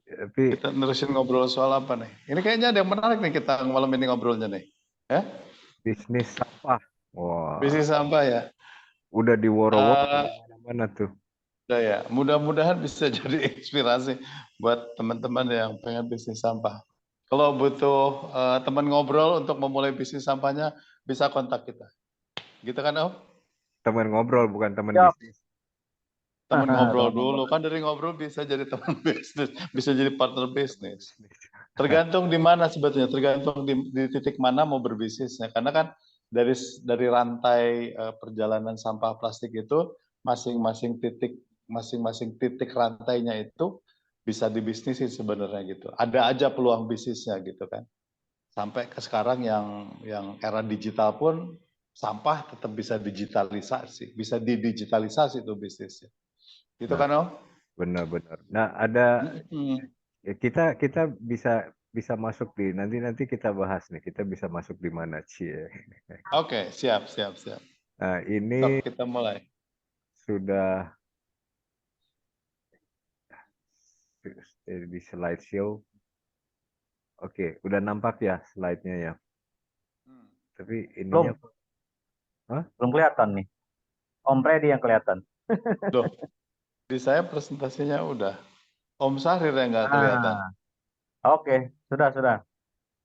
Tapi Kita nerusin ngobrol soal apa nih? Ini kayaknya ada yang menarik nih kita malam ini ngobrolnya nih. Ya? bisnis sampah, wah, Bisnis sampah ya. udah diworo-woro di Eh, mana-mana tuh. udah ya. Mudah-mudahan bisa jadi inspirasi buat teman-teman yang pengen bisnis sampah. Kalau butuh teman ngobrol untuk memulai bisnis sampahnya, bisa kontak kita. Gitu kan, Om? Teman ngobrol bukan teman Siap. bisnis. Teman ngobrol Teman dulu. ngobrol. Kan dari ngobrol bisa jadi teman bisnis, bisa jadi partner Teman bisnis. bisnis. Tergantung di mana sebetulnya, tergantung di titik mana mau berbisnisnya. Karena kan dari rantai perjalanan sampah plastik itu masing-masing titik rantainya itu bisa dibisnisin sebenarnya gitu. Ada aja peluang bisnisnya gitu kan. Sampai ke sekarang yang era digital pun sampah tetap bisa digitalisasi, bisa didigitalisasi itu bisnisnya. Gitu Nah, kan, Om? benar-benar. Nah, ada Mm-mm. ya kita bisa bisa masuk di nanti kita bahas nih. Kita bisa masuk di mana, Cie. Oke, siap, siap, siap. Nah, ini Sok kita mulai. sudah di slideshow. Oke, udah nampak ya slide-nya ya. Hmm. Tapi ininya, Belum, hah? belum kelihatan nih. Om Freddy yang kelihatan. Loh, di saya presentasinya udah. Om Sahrir yang nggak kelihatan. Ah, oke, sudah.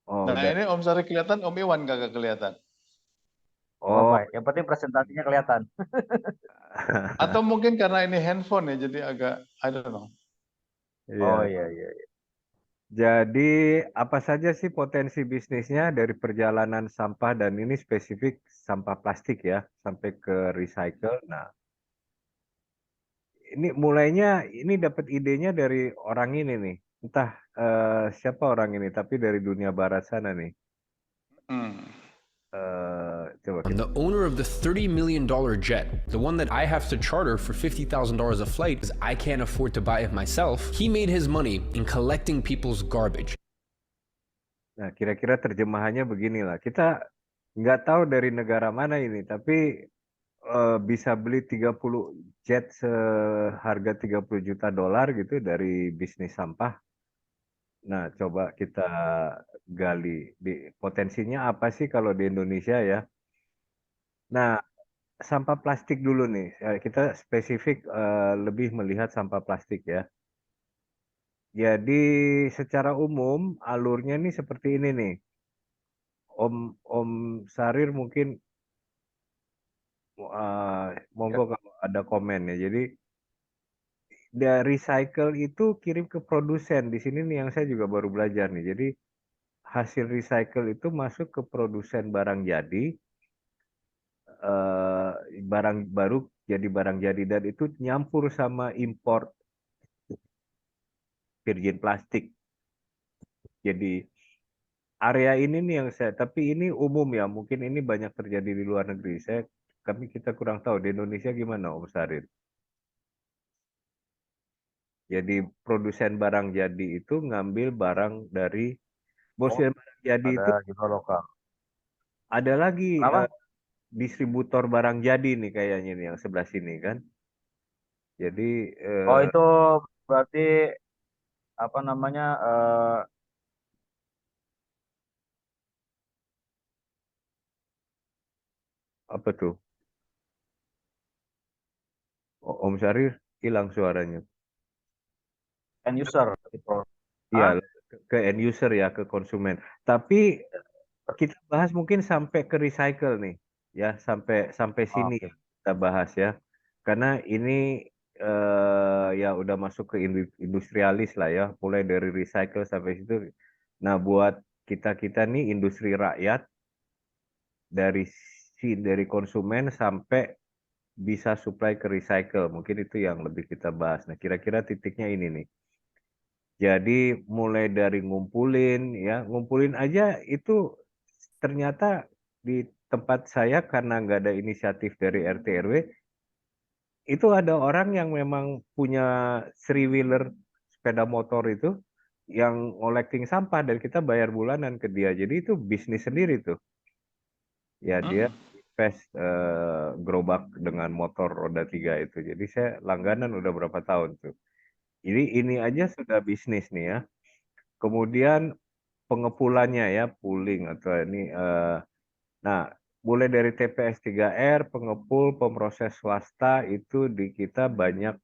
Oh, Nah udah. ini Om Sahrir kelihatan, Om Iwan nggak kelihatan. Gak apa-apa. Oh, Yang penting presentasinya kelihatan. Atau mungkin karena ini handphone ya, jadi agak, I don't know. Oh iya. iya. Jadi apa saja sih potensi bisnisnya dari perjalanan sampah dan ini spesifik sampah plastik ya sampai ke recycle. Nah, ini mulainya ini dapat idenya dari orang ini nih. Entah siapa orang ini, tapi dari dunia barat sana nih. Hmm. Coba I'm kita. the owner of the $30 million jet, the one that I have to charter for $50,000 a flight because I can't afford to buy it myself. He made his money in collecting people's garbage. Nah, kira-kira terjemahannya beginilah. Kita nggak tahu dari negara mana ini, tapi bisa beli 30 jet seharga 30 juta dolar gitu dari bisnis sampah. Nah, coba kita gali di potensinya apa sih kalau di Indonesia ya. Nah, sampah plastik dulu nih. Kita spesifik lebih melihat sampah plastik ya. Jadi secara umum alurnya nih seperti ini nih. Om Om Sarir mungkin monggo kalau ada komen ya. Jadi dari recycle itu kirim ke produsen. Di sini nih yang saya juga baru belajar nih. Jadi hasil recycle itu masuk ke produsen barang jadi, eh, barang baru jadi barang jadi dan itu nyampur sama import virgin plastik. Jadi area ini nih yang saya, tapi ini umum ya, mungkin ini banyak terjadi di luar negeri. Kita kurang tahu di Indonesia gimana Om Sarin. Jadi produsen barang jadi itu ngambil barang dari Oh, produsen barang jadi ada itu juga lokal. ada lagi Kenapa? distributor barang jadi nih kayaknya nih yang sebelah sini kan. Jadi Oh itu berarti apa namanya? apa tuh? Om Syarif hilang suaranya. End user gitu. Iya, Hah? ke end user ya, ke konsumen. Tapi kita bahas mungkin sampai ke recycle nih, ya sampai sampai sini Oke. kita bahas ya. Karena ini ya udah masuk ke industrialis lah ya, mulai dari recycle sampai situ. Nah, buat kita nih industri rakyat dari konsumen sampai bisa supply ke recycle, mungkin itu yang lebih kita bahas. Nah, kira-kira titiknya ini nih. Jadi mulai dari ngumpulin ya, ngumpulin aja itu ternyata di tempat saya karena nggak ada inisiatif dari RT RW, itu ada orang yang memang punya three wheeler sepeda motor itu yang collecting sampah dan kita bayar bulanan ke dia. Jadi itu bisnis sendiri tuh. Ya dia Hmm. invest gerobak dengan motor roda tiga itu. Jadi saya langganan udah berapa tahun tuh. ini aja sudah bisnis nih ya. Kemudian pengepulannya ya, pooling atau ini. Nah, mulai dari TPS 3R, pengepul, pemproses swasta itu di kita banyak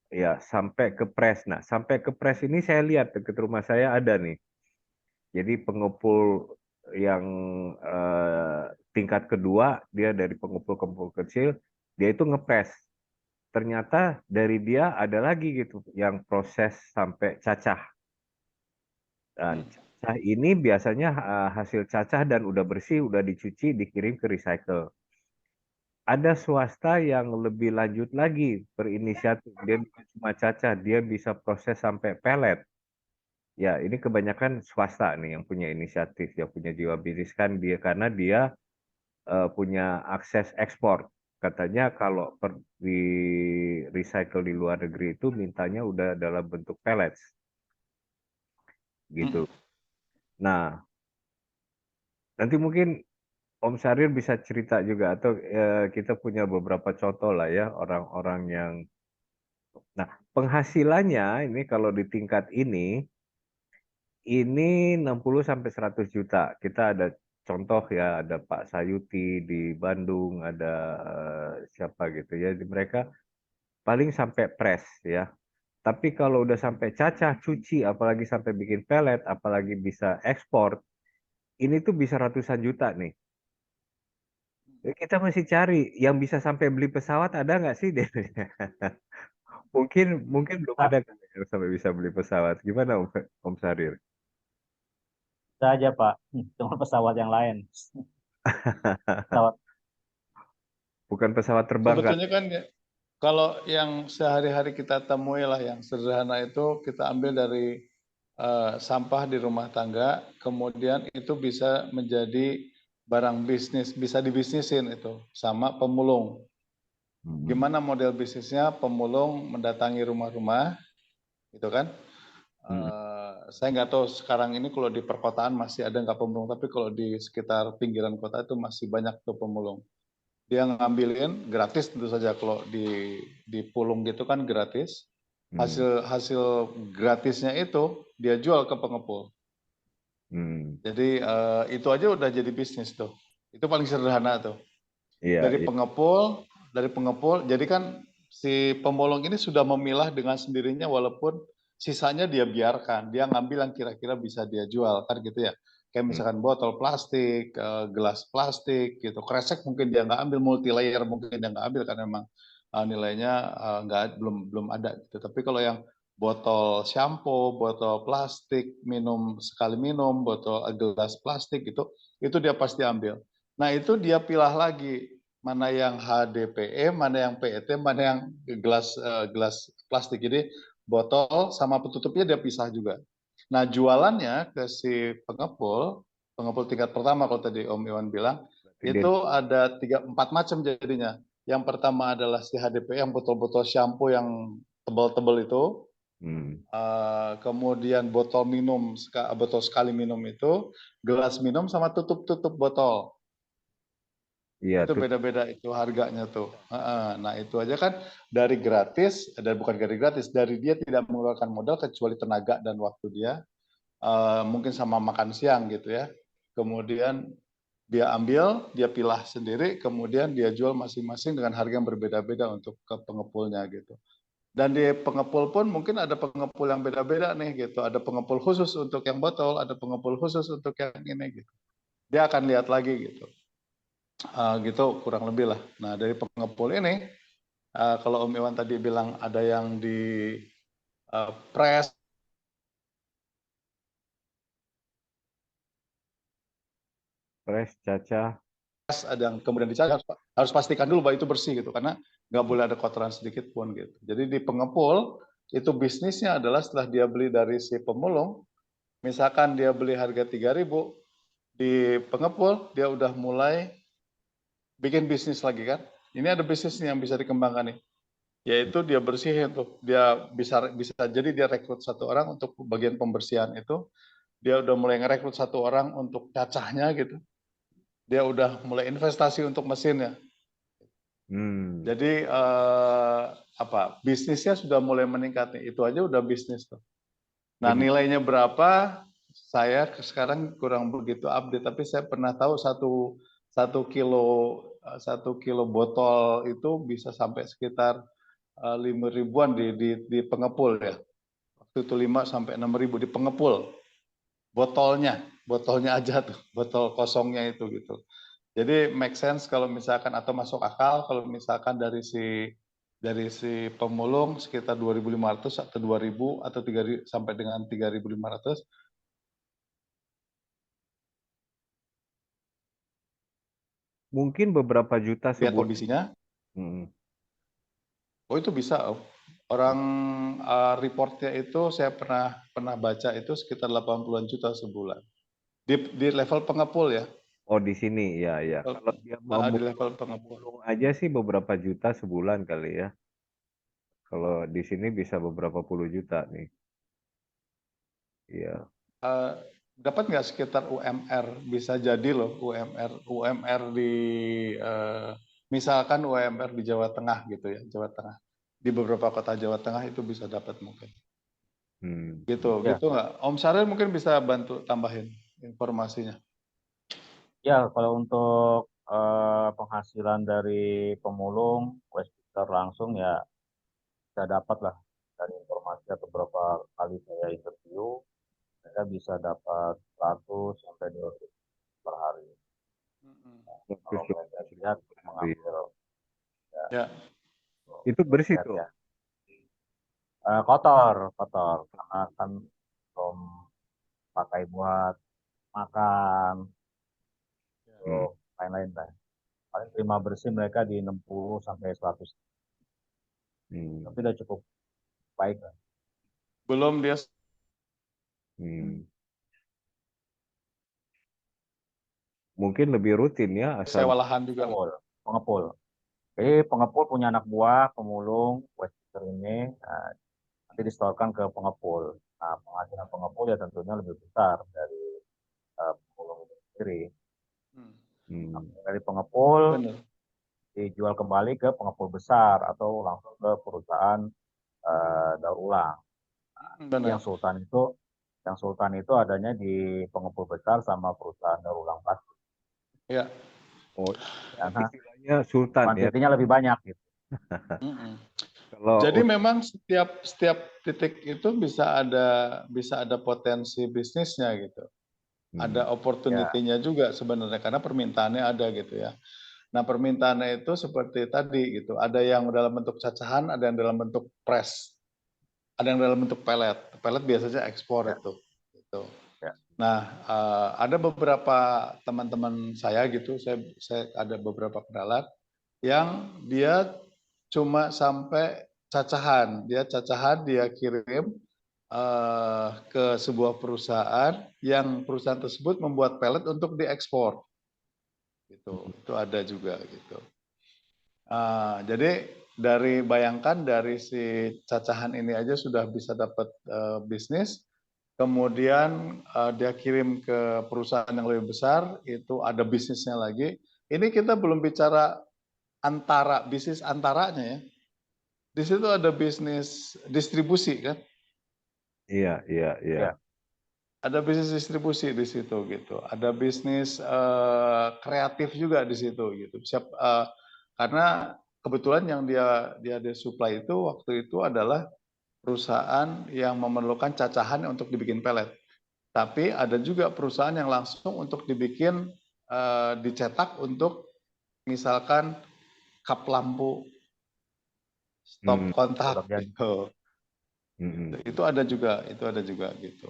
ya sampai ke pres. Nah, sampai ke pres ini saya lihat dekat rumah saya ada nih. Jadi pengepul yang tingkat kedua, dia dari pengepul-pengepul kecil, dia itu ngepres. Ternyata dari dia ada lagi gitu yang proses sampai cacah. Dan cacah ini biasanya hasil cacah dan udah bersih, udah dicuci, dikirim ke recycle. Ada swasta yang lebih lanjut lagi berinisiatif. Dia bukan cuma cacah, dia bisa proses sampai pelet. Ya, ini kebanyakan swasta nih yang punya inisiatif, yang punya jiwa bisnis kan dia karena dia punya akses ekspor. Katanya kalau di recycle di luar negeri itu mintanya udah dalam bentuk pellets. Gitu. Nah, nanti mungkin Om Syahrir bisa cerita juga atau kita punya beberapa contoh lah ya orang-orang yang nah, penghasilannya ini kalau di tingkat ini 60 sampai 100 juta. Kita ada contoh ya, ada Pak Sayuti di Bandung, ada siapa gitu ya. Mereka paling sampai press ya. Tapi kalau udah sampai cacah, cuci, apalagi sampai bikin pelet, apalagi bisa ekspor, ini tuh bisa ratusan juta nih. Kita masih cari yang bisa sampai beli pesawat ada nggak sih? Mungkin belum Bisa, ada kan yang sampai bisa beli pesawat. Gimana Om Sarir? bisa aja Pak. Cuma pesawat yang lain. Pesawat. Bukan pesawat terbang kan? Sebetulnya kan ya, kalau yang sehari-hari kita temui lah yang sederhana itu kita ambil dari sampah di rumah tangga, kemudian itu bisa menjadi barang bisnis, bisa dibisnisin itu sama pemulung. Gimana model bisnisnya? Pemulung mendatangi rumah-rumah, gitu kan? Saya nggak tahu sekarang ini kalau di perkotaan masih ada nggak pemulung, tapi kalau di sekitar pinggiran kota itu masih banyak tuh pemulung. Dia ngambilin gratis tentu saja kalau di pulung gitu kan gratis. Hasil gratisnya itu dia jual ke pengepul. Jadi itu aja udah jadi bisnis tuh. Itu paling sederhana tuh. Iya, Dari pengepul, jadi kan si pemulung ini sudah memilah dengan sendirinya walaupun sisanya dia biarkan, dia ngambil yang kira-kira bisa dia jual kan gitu ya. Kayak misalkan botol plastik, gelas plastik gitu, kresek mungkin dia nggak ambil, multi layer mungkin dia nggak ambil karena memang nilainya belum ada gitu. Tapi kalau yang botol shampoo, botol plastik, sekali minum, botol gelas plastik gitu, itu dia pasti ambil. Nah itu dia pilah lagi mana yang HDPE, mana yang PET, mana yang gelas plastik. Jadi botol sama petutupnya dia pisah juga. Nah jualannya ke si pengepul tingkat pertama kalau tadi Om Iwan bilang, itu ada 4 macam jadinya. Yang pertama adalah si HDPE yang botol-botol shampoo yang tebal-tebal itu. Kemudian botol sekali minum itu, gelas minum sama tutup-tutup botol. Iya, Itu beda-beda itu harganya tuh. Nah itu aja kan dari gratis, dan bukan dari gratis, dari dia tidak mengeluarkan modal kecuali tenaga dan waktu dia, mungkin sama makan siang gitu ya. Kemudian dia ambil, dia pilah sendiri, kemudian dia jual masing-masing dengan harga yang berbeda-beda untuk ke pengepulnya gitu. Dan di pengepul pun mungkin ada pengepul yang beda-beda nih gitu. Ada pengepul khusus untuk yang botol, ada pengepul khusus untuk yang ini gitu. Dia akan lihat lagi gitu. Gitu kurang lebih lah. Nah dari pengepul ini, kalau Om Iwan tadi bilang ada yang di press, cacah. ada yang kemudian dicari, harus pastikan dulu bahwa itu bersih gitu, karena nggak boleh ada kotoran sedikit pun gitu. Jadi di pengepul itu bisnisnya adalah setelah dia beli dari si pemulung, misalkan dia beli harga 3.000, di pengepul dia udah mulai bikin bisnis lagi kan. Ini ada bisnis yang bisa dikembangkan nih, yaitu dia bersihin tuh, dia bisa jadi dia rekrut 1 orang untuk bagian pembersihan itu, dia udah mulai ngerekrut 1 orang untuk cacahnya gitu, dia udah mulai investasi untuk mesinnya. Hmm. Jadi bisnisnya sudah mulai meningkat nih. Itu aja udah bisnis tuh. Nah, Jadi, nilainya berapa? Saya sekarang kurang begitu update, tapi saya pernah tahu satu kilo botol itu bisa sampai sekitar 5 ribuan di pengepul ya. Waktu itu 5 sampai 6 ribu di pengepul. Botolnya aja tuh, botol kosongnya itu gitu. Jadi make sense kalau misalkan atau masuk akal kalau misalkan dari si pemulung sekitar 2.500 atau 2.000 atau 3.000 sampai dengan 3.500. mungkin beberapa juta Lihat sebulan. kondisinya. Hmm. Oh itu bisa. Orang reportnya itu saya pernah baca itu sekitar 80-an juta sebulan. Di level pengepul ya. Oh, di sini ya, ya. Kalau dia Di level pengepul. memulung aja sih beberapa juta sebulan kali ya. Kalau di sini bisa beberapa puluh juta nih. Iya. Eh, dapat nggak sekitar UMR? Bisa jadi loh UMR di misalkan UMR di Jawa Tengah gitu ya, Jawa Tengah. Di beberapa kota Jawa Tengah itu bisa dapat mungkin. Hmm. Gitu Ya, nggak? Om Saril mungkin bisa bantu tambahin informasinya. ya kalau untuk penghasilan dari pemulung waste picker langsung ya saya dapat lah dari informasi atau beberapa kali saya interview, mereka bisa dapat 100 sampai 200 per hari. Kalau mereka lihat mengambil Ya, Itu bersih lihat tuh. ya. Kotor karena kan belum pakai buat makan, Hmm. untuk lain-lain lah. Paling terima bersih mereka di 60 sampai 100. Hmm. Tapi udah cukup baik lah. belum dia Hmm. Mungkin lebih rutin ya asal. sewa lahan juga. Pengepul. Jadi pengepul punya anak buah, pemulung, waste picker ini, nanti disetorkan ke pengepul. Nah, penghasilan pengepul ya tentunya lebih besar dari pemulung itu sendiri. Nah, Hmm. dari pengepul Benar. dijual kembali ke pengepul besar atau langsung ke perusahaan daur ulang. Jadi Benar. yang sultan itu adanya di pengepul besar sama perusahaan daur ulang plastik. Ya. Oh, Karena istilahnya sultan ya. kuantitinya lebih banyak gitu. Kalau Jadi memang setiap titik itu bisa ada potensi bisnisnya gitu. Ada Hmm. opportunity-nya juga sebenarnya karena permintaannya ada gitu ya. Nah, permintaannya itu seperti tadi gitu. Ada yang dalam bentuk cacahan, ada yang dalam bentuk press, ada yang dalam bentuk pelet. Pelet biasanya ekspor Ya, itu. Gitu. ya. Nah, ada beberapa teman-teman saya gitu, saya ada beberapa kenalan yang dia cuma sampai cacahan. Dia kirim ke sebuah perusahaan yang perusahaan tersebut membuat pelet untuk diekspor. Itu ada juga gitu. Jadi bayangkan dari si cacahan ini aja sudah bisa dapat bisnis, kemudian dia kirim ke perusahaan yang lebih besar, itu ada bisnisnya lagi. Ini kita belum bicara bisnis antaranya ya. Di situ ada bisnis distribusi kan, iya, iya, iya. Ya. ada bisnis distribusi di situ gitu, ada bisnis kreatif juga di situ gitu. Karena kebetulan yang dia supply itu waktu itu adalah perusahaan yang memerlukan cacahan untuk dibikin pelet. Tapi ada juga perusahaan yang langsung untuk dibikin dicetak untuk misalkan kap lampu stop Hmm. kontak Bagian gitu. Hmm. Itu ada juga gitu.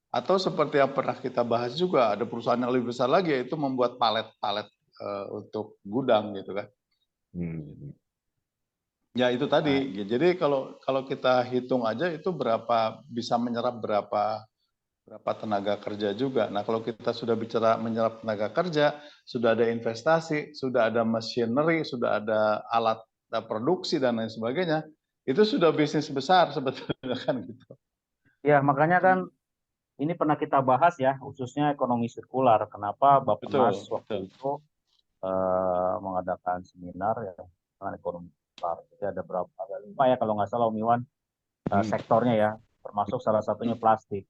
Atau seperti yang pernah kita bahas juga, ada perusahaan yang lebih besar lagi yaitu membuat palet-palet untuk gudang gitu kan. Hmm. Ya itu Nah, tadi. Jadi kalau kita hitung aja itu bisa menyerap berapa tenaga kerja juga. Nah, kalau kita sudah bicara menyerap tenaga kerja, sudah ada investasi, sudah ada machinery, sudah ada alat produksi dan lain sebagainya, itu sudah bisnis besar sebetulnya kan gitu. ya makanya kan ini pernah kita bahas ya, khususnya ekonomi sirkular. Kenapa Bappenas Betul, betul. waktu itu mengadakan seminar ya dengan ekonomi besar. Jadi ada ada 5 ya kalau nggak salah Om Iwan sektornya ya, termasuk salah satunya plastik.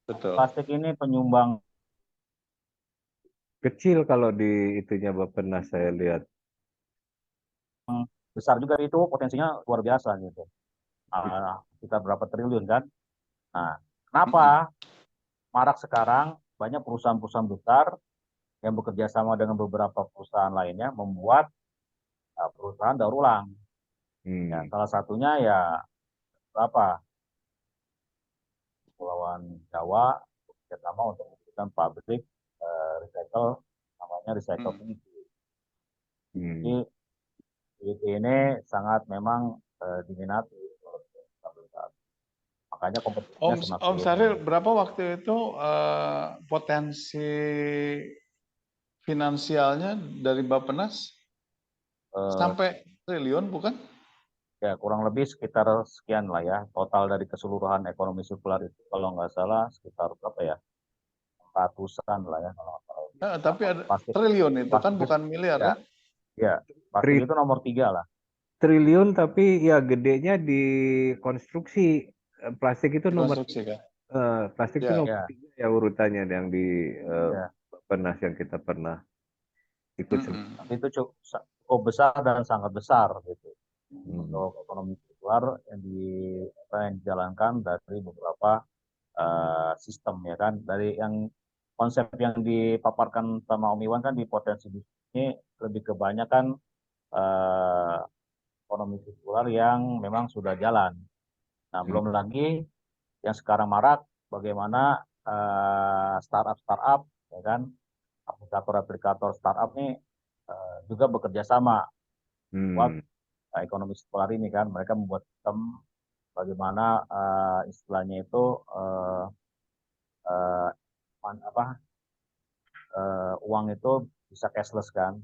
Betul. Plastik ini penyumbang Kecil kalau di itunya Bappenas saya lihat. besar juga, itu potensinya luar biasa gitu. Kita berapa triliun kan. Nah, kenapa marak sekarang banyak perusahaan-perusahaan besar yang bekerja sama dengan beberapa perusahaan lainnya membuat perusahaan daur ulang. Ya, salah satunya ya apa Kepulauan Jawa bekerja sama untuk membuat pabrik recycle, namanya Recycle Unity. Jadi ini sangat memang diminati oleh perusahaan besar. Makanya kompetisinya semakin. Om Saril, berapa waktu itu potensi finansialnya dari Bappenas? Sampai triliun bukan? Ya, kurang lebih sekitar sekian lah ya. Total dari keseluruhan ekonomi sirkular itu kalau nggak salah sekitar berapa ya? Ratusan lah ya kalau nggak salah. Tapi ada Plastik, triliun itu kan plastik, bukan miliar ya? Ya, plastik itu nomor 3 lah. Triliun tapi ya gedenya di konstruksi. Plastik itu nomor Konstruksi kan? plastik itu Ya. nomor 3 ya urutannya yang di Ya. Bappenas yang kita pernah ikut. Tapi itu cukup besar dan sangat besar gitu untuk ekonomi sirkular yang dijalankan dari beberapa sistem ya kan. Dari yang konsep yang dipaparkan sama Om Iwan kan di potensi bisnis ini lebih kebanyakan ekonomi sirkular yang memang sudah jalan. Nah, belum lagi yang sekarang marak bagaimana startup ya kan, aplikator startup ini juga bekerja sama buat ekonomi sirkular ini kan. Mereka membuat sistem bagaimana istilahnya itu uang itu bisa cashless kan,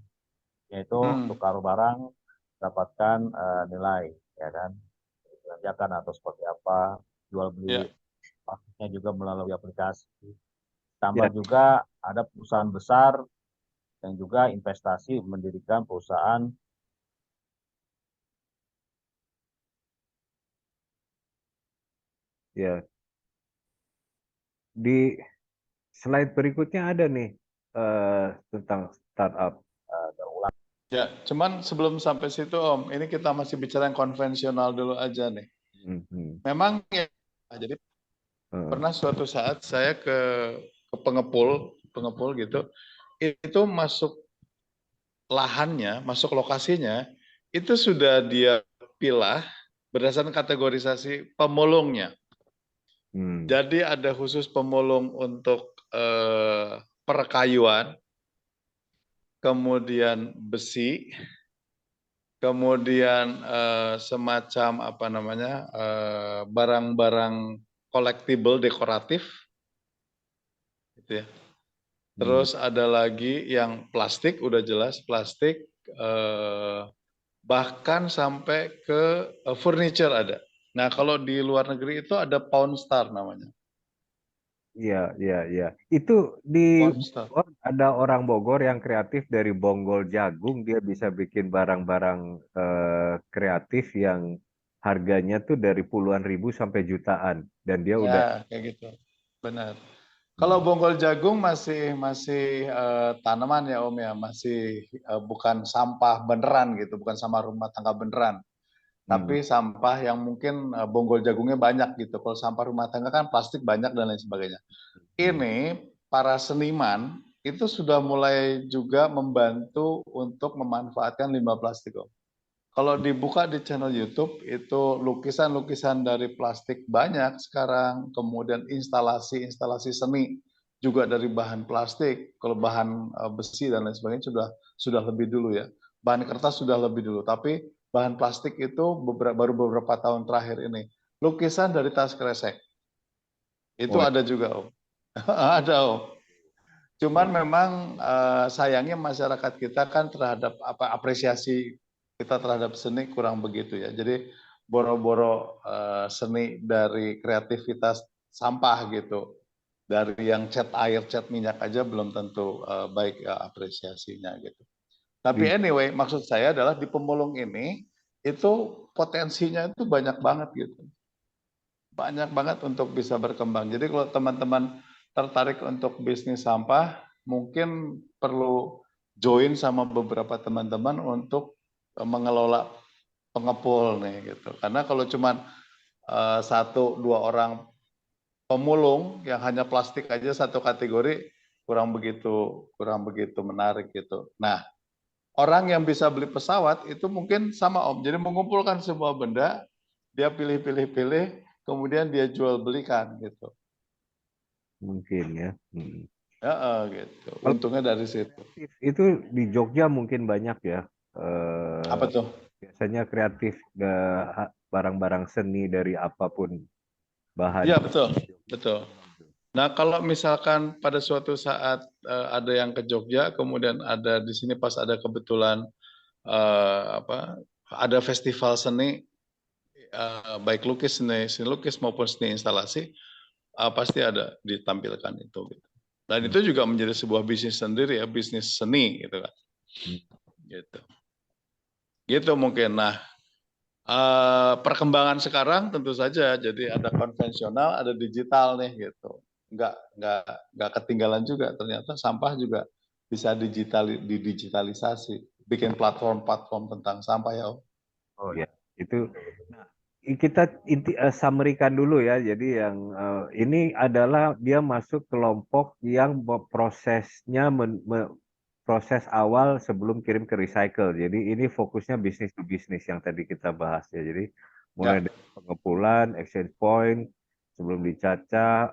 yaitu tukar barang dapatkan nilai ya kan, belanjakan atau seperti apa, jual beli pastinya juga melalui aplikasi. Tambah juga ada perusahaan besar yang juga investasi mendirikan perusahaan ya. Di slide berikutnya ada nih tentang startup. Ya, cuman sebelum sampai situ Om, ini kita masih bicara yang konvensional dulu aja nih. Memang ya, jadi pernah suatu saat saya ke pengepul gitu, itu masuk lahannya, masuk lokasinya, itu sudah dia pilah berdasarkan kategorisasi pemulungnya. Jadi ada khusus pemulung untuk perkayuan, kemudian besi, kemudian semacam apa namanya barang-barang collectible dekoratif, gitu ya. Terus ada lagi yang plastik, udah jelas plastik, bahkan sampai ke furniture ada. Nah kalau di luar negeri itu ada Pawn Star namanya. Iya. Itu di Bogor ada orang Bogor yang kreatif dari bonggol jagung, dia bisa bikin barang-barang kreatif yang harganya tuh dari puluhan ribu sampai jutaan, dan dia udah kayak gitu, benar. Kalau bonggol jagung masih tanaman ya Om ya, masih bukan sampah beneran gitu, bukan sampah rumah tangga beneran. Tapi sampah yang mungkin bonggol jagungnya banyak gitu. Kalau sampah rumah tangga kan plastik banyak dan lain sebagainya. Ini para seniman itu sudah mulai juga membantu untuk memanfaatkan limbah plastik Om. Kalau dibuka di channel YouTube itu lukisan-lukisan dari plastik banyak sekarang, kemudian instalasi seni juga dari bahan plastik. Kalau bahan besi dan lain sebagainya sudah lebih dulu ya. Bahan kertas sudah lebih dulu, tapi bahan plastik itu baru beberapa tahun terakhir ini. Lukisan dari tas kresek itu ada juga Om. Ada Om. Cuman memang sayangnya masyarakat kita kan terhadap apresiasi kita terhadap seni kurang begitu ya. Jadi boro-boro seni dari kreativitas sampah gitu. Dari yang cat air, cat minyak aja belum tentu baik apresiasinya gitu. Tapi Di- anyway, maksud saya adalah di pemulung ini itu potensinya itu banyak banget gitu. Banyak banget untuk bisa berkembang. Jadi kalau teman-teman tertarik untuk bisnis sampah, mungkin perlu join sama beberapa teman-teman untuk mengelola pengepul nih gitu. Karena kalau cuman satu dua orang pemulung yang hanya plastik aja satu kategori kurang begitu menarik gitu. Nah, orang yang bisa beli pesawat itu mungkin sama Om. Jadi mengumpulkan semua benda, dia pilih, kemudian dia jual belikan gitu. mungkin ya. Ya, gitu. Kalau Untungnya dari situ. itu di Jogja mungkin banyak ya. Apa tuh? Biasanya kreatif barang-barang seni dari apapun bahan. Iya betul. Nah kalau misalkan pada suatu saat ada yang ke Jogja, kemudian ada di sini pas ada kebetulan ada festival seni, baik seni lukis maupun seni instalasi, pasti ada ditampilkan itu. Gitu. Dan itu juga menjadi sebuah bisnis sendiri ya, bisnis seni gitu kan. Gitu. Gitu mungkin. Nah, perkembangan sekarang tentu saja jadi ada konvensional, ada digital nih gitu. Nggak ketinggalan juga ternyata sampah juga bisa didigitalisasi, bikin platform-platform tentang sampah ya Om. Oh Ya, ya. itu. Nah, kita summary-kan dulu ya. Jadi yang ini adalah dia masuk kelompok yang prosesnya proses awal sebelum kirim ke recycle. Jadi ini fokusnya bisnis to bisnis yang tadi kita bahas ya. Jadi mulai Ya, dari pengepulan, exchange point, sebelum dicacah,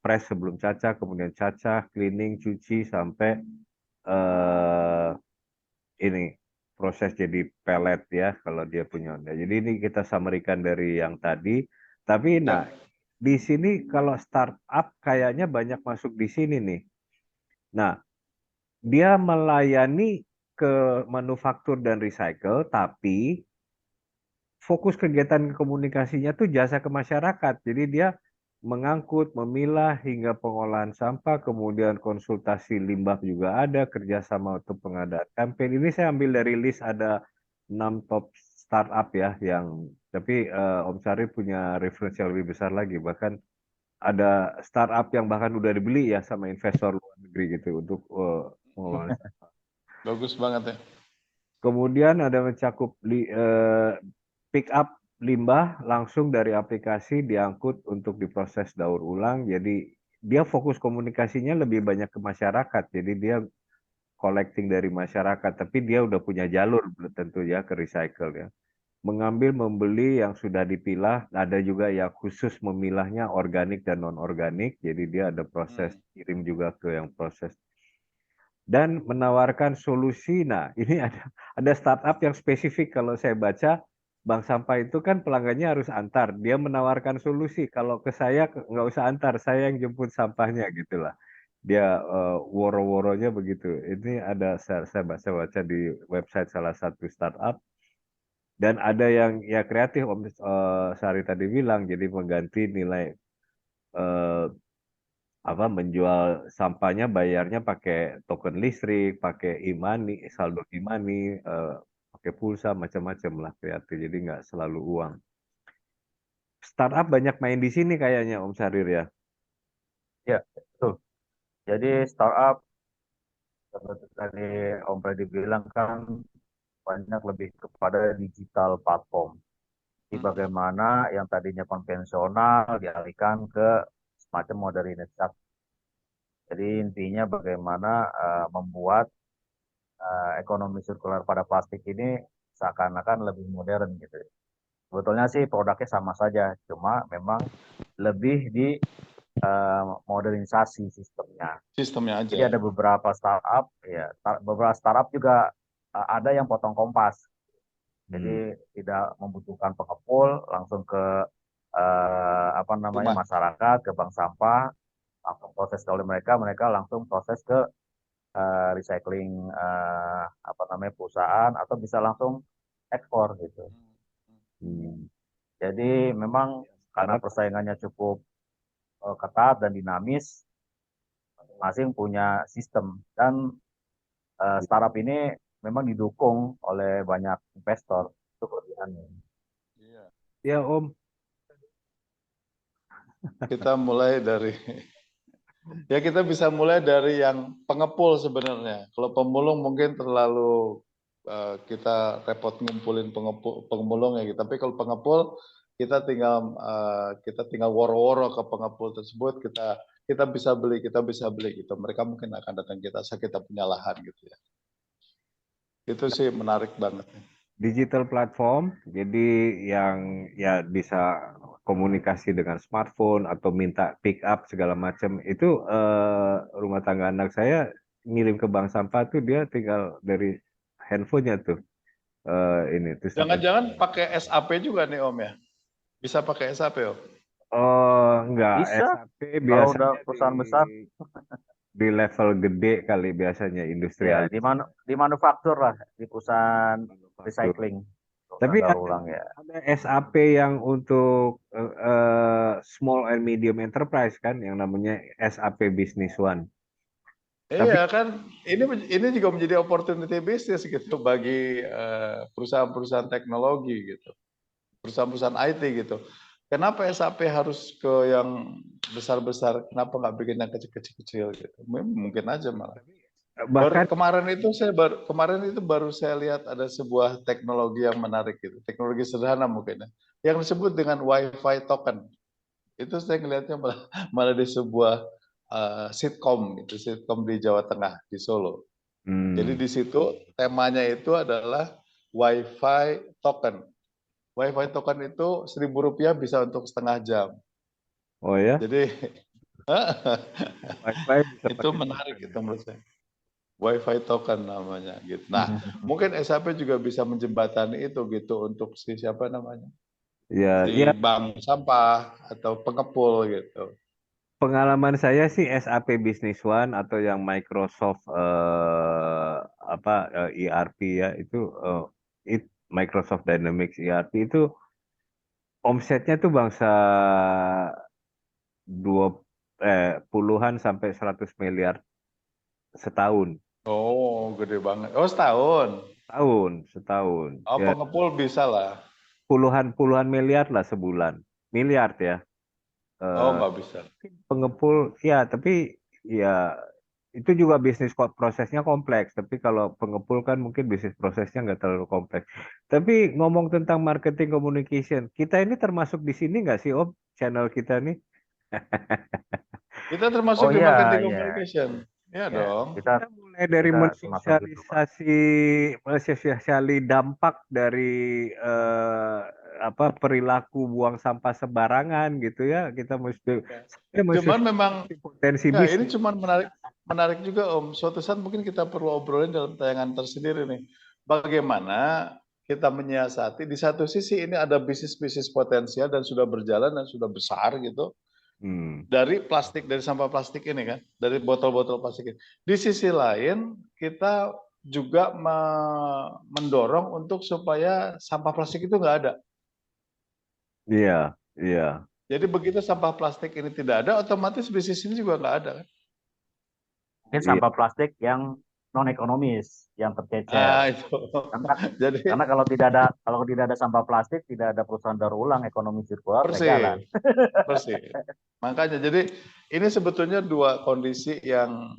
press sebelum cacah, kemudian cacah, cleaning, cuci sampai eh, ini proses jadi pelet ya kalau dia punya. Nah, jadi ini kita summary-kan dari yang tadi. Tapi nah ya. di sini kalau startup kayaknya banyak masuk di sini nih. Nah, dia melayani ke manufaktur dan recycle, tapi fokus kegiatan komunikasinya tuh jasa ke masyarakat. Jadi dia mengangkut, memilah hingga pengolahan sampah, kemudian konsultasi limbah juga ada, kerjasama untuk pengadaan campaign. Ini saya ambil dari list ada 6 top startup ya, yang tapi Om Sari punya referensi yang lebih besar lagi. Bahkan ada startup yang bahkan udah dibeli ya sama investor luar negeri gitu untuk pengelolaan. Bagus banget ya. Kemudian ada mencakup pick up limbah langsung dari aplikasi diangkut untuk diproses daur ulang. Jadi dia fokus komunikasinya lebih banyak ke masyarakat. Jadi dia collecting dari masyarakat, tapi dia udah punya jalur tentu ya ke recycle ya. Mengambil, membeli yang sudah dipilah, ada juga yang khusus memilahnya organik dan non organik. Jadi dia ada proses kirim juga ke yang proses dan menawarkan solusi. Nah, ini ada startup yang spesifik kalau saya baca bank sampah itu kan pelanggannya harus antar. Dia menawarkan solusi. Kalau ke saya nggak usah antar, saya yang jemput sampahnya gitulah. Dia woro-woronya begitu. Ini ada saya baca di website salah satu startup dan ada yang ya kreatif Om Sari tadi bilang jadi mengganti nilai eh, apa menjual sampahnya bayarnya pakai token listrik, pakai e-money, saldo e-money, pakai pulsa macam-macam lah kreatif. Jadi nggak selalu uang. Startup banyak main di sini kayaknya Om Sarir ya. Ya, betul. Jadi startup seperti tadi Om Freddy bilang kan banyak lebih kepada digital platform. Jadi bagaimana yang tadinya konvensional dialihkan ke semacam modernisasi. Jadi intinya bagaimana membuat ekonomi sirkular pada plastik ini seakan-akan lebih modern gitu. Sebetulnya sih produknya sama saja, cuma memang lebih di modernisasi sistemnya. Sistemnya aja. Jadi ada beberapa startup, ya, beberapa startup juga ada yang potong kompas. Jadi tidak membutuhkan pengepul, langsung ke apa namanya Rumah. masyarakat, ke bank sampah, langsung proses oleh mereka, mereka langsung proses ke recycling apa namanya perusahaan atau bisa langsung ekspor gitu. Jadi memang karena Startup persaingannya cukup ketat dan dinamis, masing-masing punya sistem dan startup ini memang didukung oleh banyak investor. Itu kelebihannya. Iya. Ya Om, Kita mulai dari ya kita bisa mulai dari yang pengepul sebenarnya. Kalau pemulung mungkin terlalu kita repot ngumpulin pemulung ya gitu. Tapi kalau pengepul kita tinggal woro-woro ke pengepul tersebut, kita bisa beli gitu. Mereka mungkin akan datang kita asal kita punya lahan gitu ya. Itu sih menarik banget. digital platform, jadi yang ya bisa komunikasi dengan smartphone atau minta pick up segala macam itu rumah tangga anak saya ngirim ke bank sampah tuh dia tinggal dari handphonenya tuh ini terus tinggal. Jangan-jangan pakai SAP juga nih Om ya? Bisa pakai SAP Om? Oh enggak, Bisa SAP kalau udah biasanya perusahaan besar, di level gede kali biasanya ya industrialis di manufaktur lah, di perusahaan manufaktur. recycling, perusahaan Tapi daur ada ulang ya. ada SAP yang untuk small and medium enterprise kan, yang namanya SAP Business One. Tapi Iya kan, ini juga menjadi opportunity bisnis gitu bagi perusahaan-perusahaan teknologi gitu, perusahaan-perusahaan IT gitu. Kenapa SAP harus ke yang besar-besar? Kenapa nggak bikin yang kecil-kecil gitu? Mungkin aja malah. bahkan Kemarin itu baru saya lihat ada sebuah teknologi yang menarik gitu, teknologi sederhana mungkin ya, yang disebut dengan WiFi token. Itu saya ngelihatnya malah di sebuah sitkom itu, sitkom di Jawa Tengah di Solo. Jadi di situ temanya itu adalah WiFi token. WiFi token itu Rp1.000 bisa untuk setengah jam. oh ya Jadi WiFi bisa itu pakai menarik token gitu ya. menurut saya. WiFi token namanya gitu. Nah, mungkin SAP juga bisa menjembatani itu gitu untuk si siapa namanya? Ya, Si ya bank sampah atau pengepul gitu. pengalaman saya sih SAP Business One atau yang Microsoft ERP ya itu Microsoft Dynamics ERP itu omsetnya tuh bangsa dua puluhan sampai 100 miliar setahun. Oh, gede banget. Oh, setahun. Setahun. Oh, Ya, pengepul bisa lah. puluhan puluhan miliar lah sebulan. Miliar ya. Oh, Eh, nggak bisa. Pengepul ya, tapi ya itu juga bisnis prosesnya kompleks. Tapi kalau pengepul kan mungkin bisnis prosesnya nggak terlalu kompleks. Tapi ngomong tentang marketing communication, kita ini termasuk di sini nggak sih Om? Channel kita nih? Kita termasuk Oh di iya, marketing iya, communication. Ya ya. dong. Kita Kita mulai dari kita termasuk itu, Pak. mensosialisasi dampak dari eh, perilaku buang sampah sembarangan gitu ya. Kita mesti Ya. saya Cuman memang mensosialisasi potensi ya ini bisnis. cuman menarik juga Om. Suatu saat mungkin kita perlu obrolin dalam tayangan tersendiri nih. Bagaimana kita menyiasati di satu sisi ini ada bisnis-bisnis potensial dan sudah berjalan dan sudah besar gitu. Hmm. Dari plastik, dari sampah plastik ini kan, dari botol-botol plastik ini. Di sisi lain, kita juga mendorong untuk supaya sampah plastik itu nggak ada. Iya, iya, Jadi begitu sampah plastik ini tidak ada, otomatis bisnis ini juga nggak ada kan. Mungkin iya, sampah plastik yang non ekonomis, yang Ah tercecer. itu. Karena Jadi karena kalau tidak ada sampah plastik, tidak ada perusahaan daur ulang, ekonomi sirkular nggak jalan. persis, persis. Makanya jadi ini sebetulnya dua kondisi yang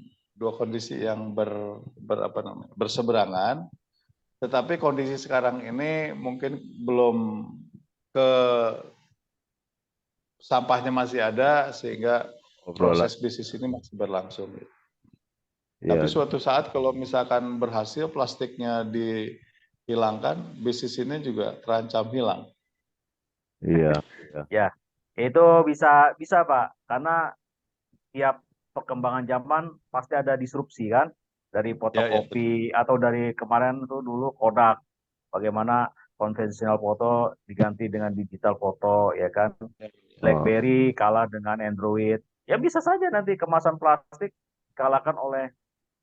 berseberangan. Tetapi kondisi sekarang ini mungkin belum ke sampahnya masih ada sehingga obrolan. proses bisnis ini masih berlangsung. Tapi Iya, suatu saat kalau misalkan berhasil plastiknya dihilangkan, bisnis ini juga terancam hilang. iya, iya. Ya, itu bisa bisa Pak, karena tiap perkembangan zaman pasti ada disrupsi kan, dari Ya, ya betul. fotokopi atau dari kemarin tuh dulu Kodak, bagaimana konvensional foto diganti dengan digital foto, ya kan? Oh, BlackBerry kalah dengan Android. Ya bisa saja nanti kemasan plastik kalahkan oleh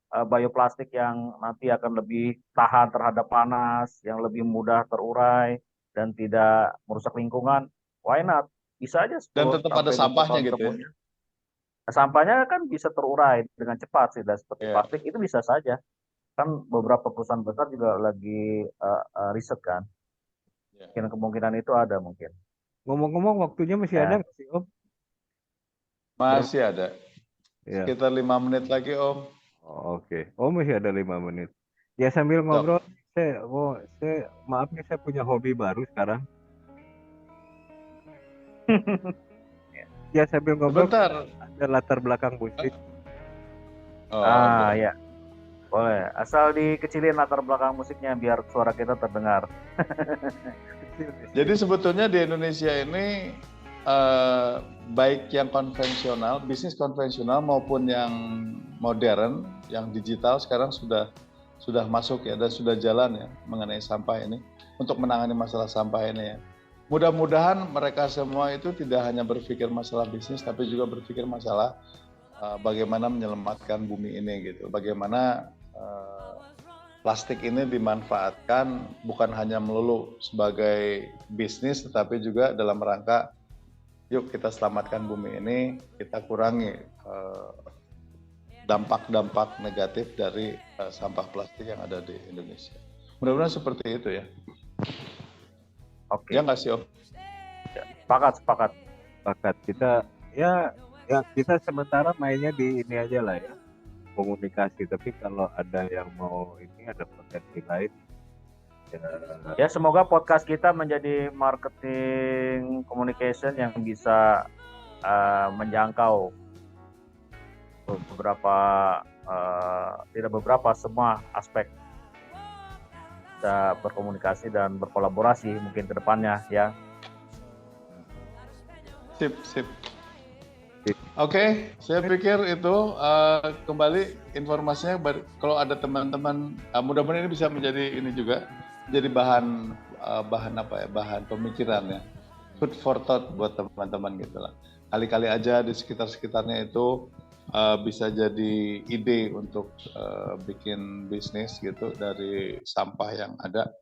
bioplastik yang nanti akan lebih tahan terhadap panas, yang lebih mudah terurai dan tidak merusak lingkungan. Why not? Bisa aja Dan 10 tetap ada sampai 20 sampahnya tahun gitu ya. kemudian. Nah, sampahnya kan bisa terurai dengan cepat sih, dan seperti Ya. plastik itu bisa saja. kan beberapa perusahaan besar juga lagi riset kan. Ya. Kemungkinan itu ada mungkin. Ngomong-ngomong waktunya masih Ya. ada nggak sih Om? Masih ada. Ya. Sekitar 5 menit lagi Om. Oh, oke. Oh masih ada 5 menit. Ya sambil ngobrol, maaf nih saya punya hobi baru sekarang. Ya sambil ngobrol Sebentar. ada latar belakang musik. Oh, Ya. Boleh. Asal dikecilin latar belakang musiknya biar suara kita terdengar. Jadi sebetulnya di Indonesia ini baik yang konvensional, bisnis konvensional maupun yang modern, yang digital sekarang sudah masuk ya dan sudah jalan ya mengenai sampah ini untuk menangani masalah sampah ini ya. Mudah-mudahan mereka semua itu tidak hanya berpikir masalah bisnis tapi juga berpikir masalah bagaimana menyelamatkan bumi ini gitu. Bagaimana plastik ini dimanfaatkan bukan hanya melulu sebagai bisnis tetapi juga dalam rangka yuk kita selamatkan bumi ini, kita kurangi dampak-dampak negatif dari sampah plastik yang ada di Indonesia. Mudah-mudahan seperti itu ya. Oke. Ya nggak sih Om? Sepakat. Kita kita sementara mainnya di ini aja lah ya, komunikasi. Tapi kalau ada yang mau ini ada potensi lain ya semoga podcast kita menjadi marketing communication yang bisa menjangkau semua aspek, bisa berkomunikasi dan berkolaborasi mungkin ke depannya ya. Sip. Oke, saya pikir itu kembali informasinya. Kalau ada teman-teman, mudah-mudahan ini bisa menjadi ini juga, jadi bahan pemikiran ya, food for thought buat teman-teman gitu lah. Kali-kali aja di sekitarnya itu bisa jadi ide untuk bikin bisnis gitu dari sampah yang ada.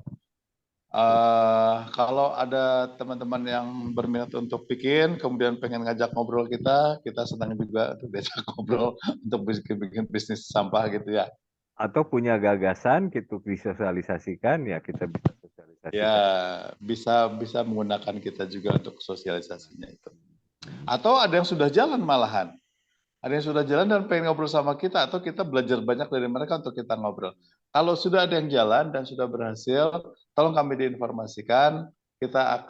Kalau ada teman-teman yang berminat untuk bikin, kemudian pengen ngajak ngobrol kita senang juga untuk diajak ngobrol untuk bikin bisnis sampah gitu ya. atau punya gagasan gitu disosialisasikan ya, kita bisa sosialisasikan. Ya, bisa menggunakan kita juga untuk sosialisasinya itu. Atau ada yang sudah jalan malahan. Ada yang sudah jalan dan pengen ngobrol sama kita, atau kita belajar banyak dari mereka untuk kita ngobrol. Kalau sudah ada yang jalan dan sudah berhasil, tolong kami diinformasikan. Kita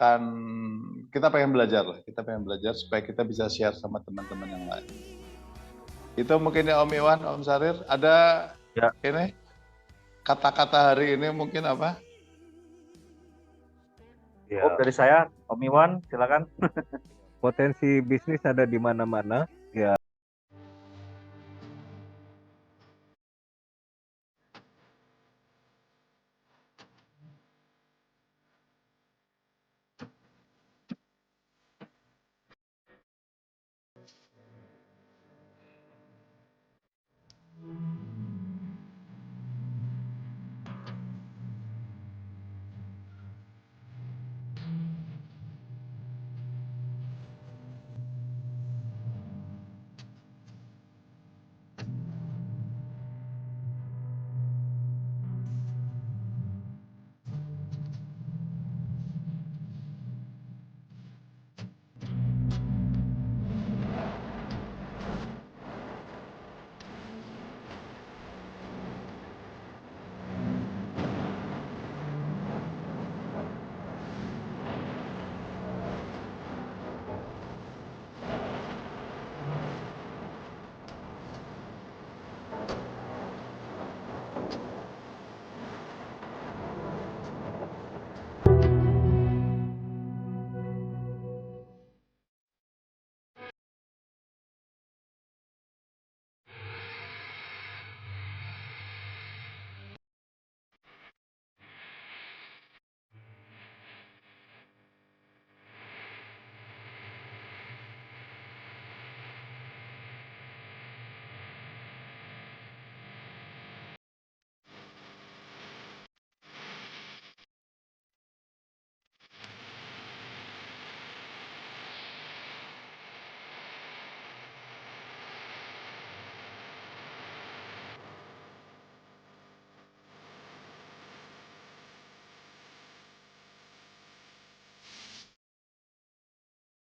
pengen belajar lah. Kita pengen belajar supaya kita bisa share sama teman-teman yang lain. Itu mungkin ya Om Iwan, Om Sarir. Ada Ya. ini kata-kata hari ini mungkin apa? Ya, Dari saya, Om Iwan, silakan. potensi bisnis ada di mana-mana.